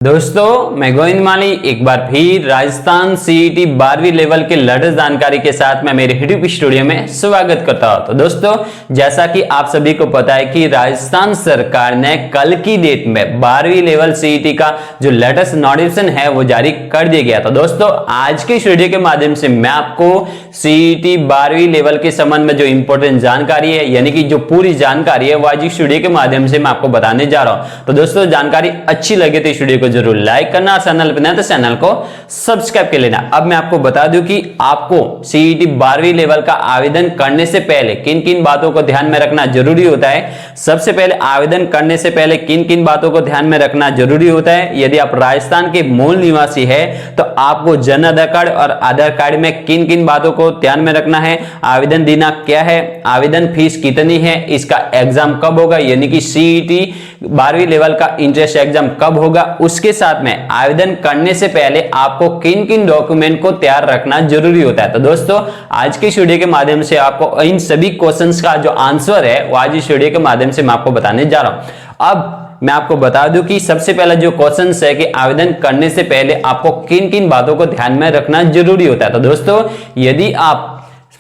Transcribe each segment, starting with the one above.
दोस्तों मैं गोविंद माली एक बार फिर राजस्थान सीईटी 12वीं लेवल के लेटेस्ट जानकारी के साथ मैं मेरे यूट्यूब स्टूडियो में स्वागत करता हूं। तो दोस्तों जैसा कि आप सभी को पता है कि राजस्थान सरकार ने कल की डेट में 12वीं लेवल सीईटी का जो लेटेस्ट नोटिफिकेशन है वो जारी कर दिया गया। तो दोस्तों आज के वीडियो के माध्यम से मैं आपको सीईटी 12वीं लेवल के संबंध में जो इंपॉर्टेंट जानकारी है यानी कि जो पूरी जानकारी है वो आज इस वीडियो के माध्यम से मैं आपको बताने जा रहा हूं। तो दोस्तों जानकारी अच्छी लगे तो इस वीडियो जरूर लाइक करना, चैनल पर नए तो चैनल को सब्सक्राइब कर लेना। अब मैं आपको बता दूं कि आपको सीईटी 12वीं लेवल का आवेदन करने से पहले किन किन बातों को ध्यान में रखना जरूरी होता है। सबसे पहले आवेदन करने से पहले किन किन बातों को ध्यान में रखना जरूरी होता है। यदि आप राजस्थान के मूल निवासी है तो आपको जन आधार कार्ड और आधार कार्ड में किन किन बातों को ध्यान में रखना है। आवेदन दिनांक क्या है, आवेदन फीस कितनी है, इसका एग्जाम कब होगा यानी कि सीईटी 12वीं लेवल का इंट्रेंस एग्जाम कब होगा, उसके साथ में आवेदन करने से पहले आपको किन किन डॉक्यूमेंट को तैयार रखना जरूरी होता है। तो दोस्तों आज की इस वीडियो के माध्यम से आपको इन सभी क्वेश्चंस का जो आंसर है वो आज इस वीडियो के माध्यम से मैं आपको बताने जा रहा हूं। अब मैं आपको बता दूं कि सबसे पहला जो क्वेश्चन है कि आवेदन करने से पहले आपको किन किन बातों को ध्यान में रखना जरूरी होता है। तो दोस्तों यदि आप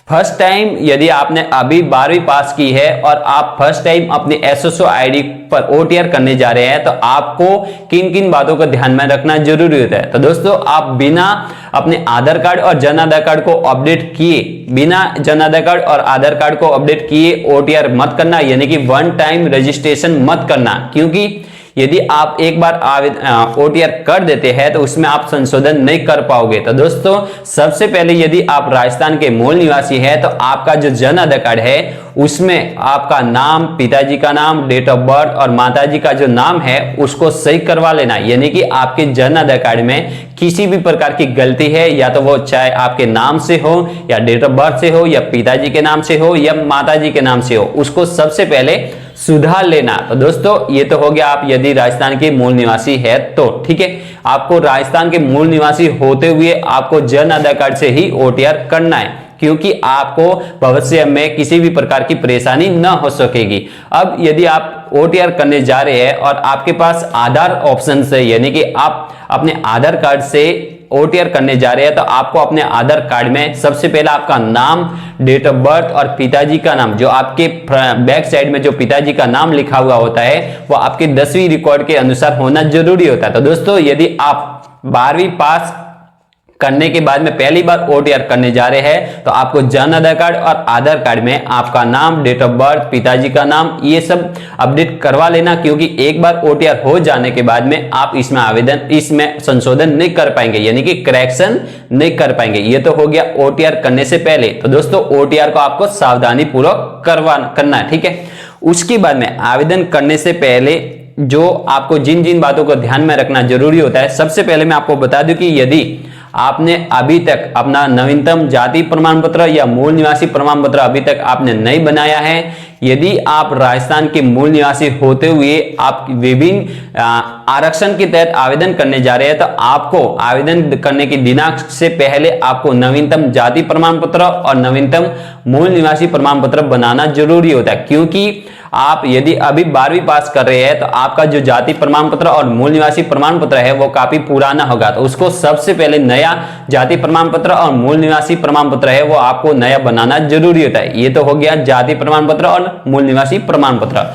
फर्स्ट टाइम यदि आपने अभी 12वीं पास की है और आप फर्स्ट टाइम अपनी एसएसओ आईडी पर ओटीआर करने जा रहे हैं तो आपको किन किन बातों को ध्यान में रखना जरूरी होता है। तो दोस्तों आप बिना अपने आधार कार्ड और जन आधार कार्ड को अपडेट किए बिना जन आधार कार्ड और आधार कार्ड को अपडेट किए ओटीआर मत करना यानी कि वन टाइम रजिस्ट्रेशन मत करना, क्योंकि यदि आप एक बार ओटीआर कर देते हैं तो उसमें आप संशोधन नहीं कर पाओगे। तो दोस्तों सबसे पहले यदि आप राजस्थान के मूल निवासी हैं तो आपका जो जन आधार कार्ड है उसमें आपका नाम, पिताजी का नाम, डेट ऑफ बर्थ और माताजी का जो नाम है उसको सही करवा लेना। यानी कि आपके जन आधार कार्ड में किसी भी प्रकार की गलती है या तो वो चाहे आपके नाम से हो या डेट ऑफ बर्थ से हो या पिताजी के नाम से हो या माताजी के नाम से हो, उसको सबसे पहले सुधार लेना। तो दोस्तों ये तो हो गया आप यदि राजस्थान के मूल निवासी है तो ठीक है। आपको राजस्थान के मूल निवासी होते हुए आपको जन आधार कार्ड से ही ओटीआर करना है, क्योंकि आपको भविष्य में किसी भी प्रकार की परेशानी न हो सकेगी। अब यदि आप ओटीआर करने जा रहे हैं और आपके पास आधार ऑप्शन है यानी कि आप अपने आधार कार्ड से ओटीआर करने जा रहे हैं तो आपको अपने आधार कार्ड में सबसे पहले आपका नाम, डेट ऑफ बर्थ और पिताजी का नाम, जो आपके बैक साइड में जो पिताजी का नाम लिखा हुआ होता है वो आपके 10वीं रिकॉर्ड के अनुसार होना जरूरी होता है। तो दोस्तों यदि आप 12वीं पास करने के बाद में पहली बार ओटीआर करने जा रहे हैं तो आपको जन आधार कार्ड और आधार कार्ड में आपका नाम, डेट ऑफ बर्थ, पिताजी का नाम ये सब अपडेट करवा लेना, क्योंकि एक बार ओटीआर हो जाने के बाद में आप इसमें संशोधन नहीं कर पाएंगे यानी कि करेक्शन नहीं कर पाएंगे। ये तो हो गया ओटीआर करने से पहले। तो दोस्तों ओटीआर को आपको सावधानी पूर्वक करना है, ठीक है। उसके बाद में आवेदन करने से पहले जो आपको जिन जिन बातों को ध्यान में रखना जरूरी होता है, सबसे पहले मैं आपको बता दूं कि यदि आपने अभी तक अपना नवीनतम जाति प्रमाण पत्र या मूल निवासी प्रमाण पत्र अभी तक आपने नहीं बनाया है, यदि आप राजस्थान के मूल निवासी होते हुए आप विभिन्न आरक्षण के तहत आवेदन करने जा रहे हैं तो आपको आवेदन करने की दिनांक से पहले आपको नवीनतम जाति प्रमाण पत्र और नवीनतम मूल निवासी प्रमाण पत्र बनाना जरूरी होता है। क्योंकि आप यदि अभी 12वीं पास कर रहे हैं तो आपका जो जाति प्रमाण पत्र और मूल निवासी प्रमाण पत्र है वो काफी पुराना होगा, तो उसको सबसे पहले नया जाति प्रमाण पत्र और मूल निवासी प्रमाण पत्र है वो आपको नया बनाना जरूरी होता है। ये तो हो गया जाति प्रमाण पत्र और मूल निवासी प्रमाण पत्र।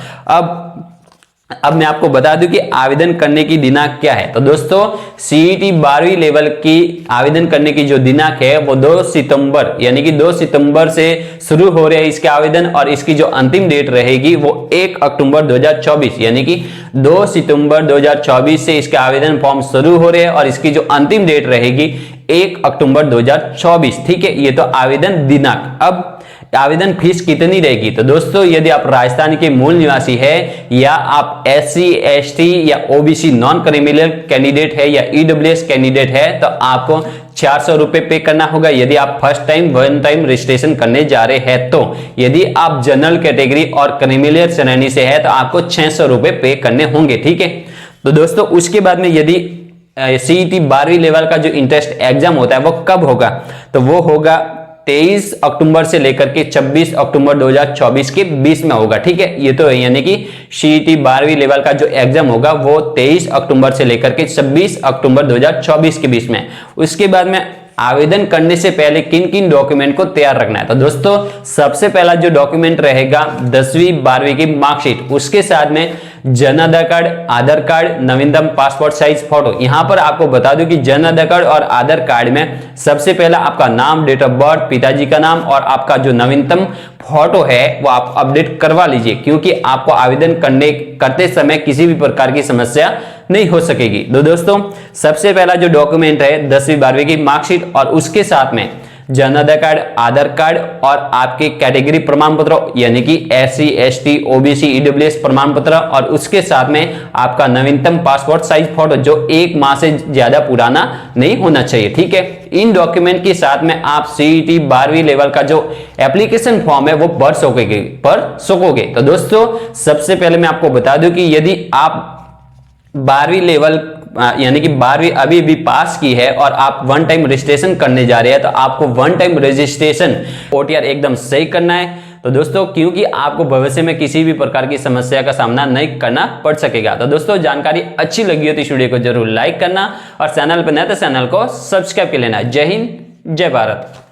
अब मैं आपको बता दूं कि आवेदन करने की दिनांक क्या है। तो दोस्तों सीईटी 12वीं लेवल की आवेदन करने की जो दिनांक है वो 2 सितंबर यानी कि 2 सितंबर से शुरू हो रहे हैं इसके आवेदन, और इसकी जो अंतिम डेट रहेगी वो 1 अक्टूबर 2024 यानी कि 2 सितंबर 2024 से इसके आवेदन फॉर्म शुरू हो रहे हैं और इसकी जो अंतिम डेट रहेगी 1 अक्टूबर 2024, ठीक है। ये तो आवेदन दिनांक। अब आवेदन फीस कितनी रहेगी। तो दोस्तों यदि आप राजस्थान के मूल निवासी है या आप SC ST या OBC नॉन क्रिमिनल कैंडिडेट है या EWS कैंडिडेट है तो आपको 400 रुपए पे करना होगा यदि आप first time one time registration करने जा रहे हैं। तो यदि आप जनरल कैटेगरी और क्रिमिनल श्रेणी से है तो आपको 600 रुपए पे करने होंगे, ठीक है। तो दोस्तों उसके बाद में यदि सीईटी 12वीं लेवल का जो इंट्रेंस एग्जाम होता है वो कब होगा, तो वो होगा 23 अक्टूबर से लेकर के 26 अक्टूबर 2024 के बीच में होगा। ठीक है, ये तो है, यानी कि सीईटी 12वीं लेवल का जो एग्जाम होगा वो 23 अक्टूबर से लेकर के 26 अक्टूबर 2024 के बीच में। उसके बाद में आवेदन करने से पहले किन किन डॉक्यूमेंट को तैयार रखना है, तो दोस्तों सबसे पहला जो डॉक्यूमेंट रहेगा 10वीं 12वीं की मार्कशीट, उसके साथ में जन आधार कार्ड, आधार कार्ड, नवीनतम पासपोर्ट साइज फोटो। यहां पर आपको बता दूं कि जन आधार कार्ड और आधार कार्ड में सबसे पहला आपका नाम, डेट ऑफ बर्थ, पिताजी का नाम और आपका जो नवीनतम फोटो है वो आप अपडेट करवा लीजिए, क्योंकि आपको आवेदन करते समय किसी भी प्रकार की समस्या नहीं हो सकेगी। तो दोस्तों सबसे पहला जो डॉक्यूमेंट है 10वीं 12वीं की मार्कशीट और उसके साथ में जन आधार कार्ड और आपके कैटेगरी प्रमाण पत्र यानी कि SC ST OBC EWS प्रमाण पत्र और उसके साथ में आपका नवीनतम पासपोर्ट साइज फोटो जो 1 माह से ज्यादा पुराना नहीं होना चाहिए। ठीक है, इन डॉक्यूमेंट के साथ में आप सीईटी 12वीं लेवल का जो एप्लीकेशन फॉर्म है वो भर सकोगे। तो दोस्तों सबसे पहले मैं आपको बता दूं कि यदि आप 12वीं लेवल यानी कि 12वीं अभी भी पास की है और आप वन टाइम रजिस्ट्रेशन करने जा रहे हैं, तो आपको वन टाइम रजिस्ट्रेशन OTR एकदम सही करना है। तो दोस्तों क्योंकि आपको भविष्य में किसी भी प्रकार की समस्या का सामना नहीं करना पड़ सकेगा। तो दोस्तों जानकारी अच्छी लगी हो तो इस वीडियो को जरूर लाइक करना और चैनल पर नए तो चैनल को सब्सक्राइब कर लेना। जय हिंद, जय भारत।